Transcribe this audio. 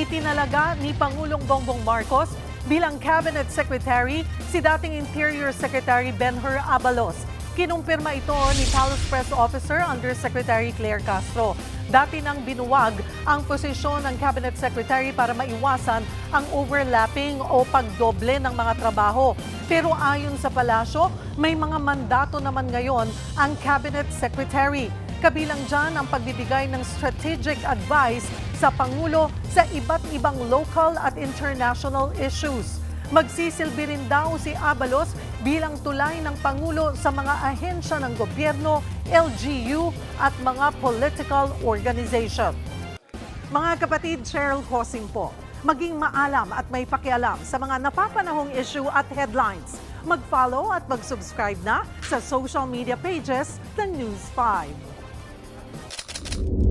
Itinalaga ni Pangulong Bongbong Marcos bilang Cabinet Secretary si dating Interior Secretary Benhur Abalos. Kinumpirma ito ni Palace Press Officer Undersecretary Claire Castro. Dati nang binuwag ang posisyon ng Cabinet Secretary para maiwasan ang overlapping o pagdoble ng mga trabaho. Pero ayon sa palasyo, may mga mandato naman ngayon ang Cabinet Secretary. Kabilang dyan ang pagbibigay ng strategic advice sa Pangulo sa iba't ibang local at international issues. Magsisilbi rin daw si Abalos bilang tulay ng Pangulo sa mga ahensya ng gobyerno, LGU at mga political organization. Mga kapatid, Cheryl Hosing po. Maging maalam at may pakialam sa mga napapanahong issue at headlines. Mag-follow at mag-subscribe na sa social media pages ng News 5.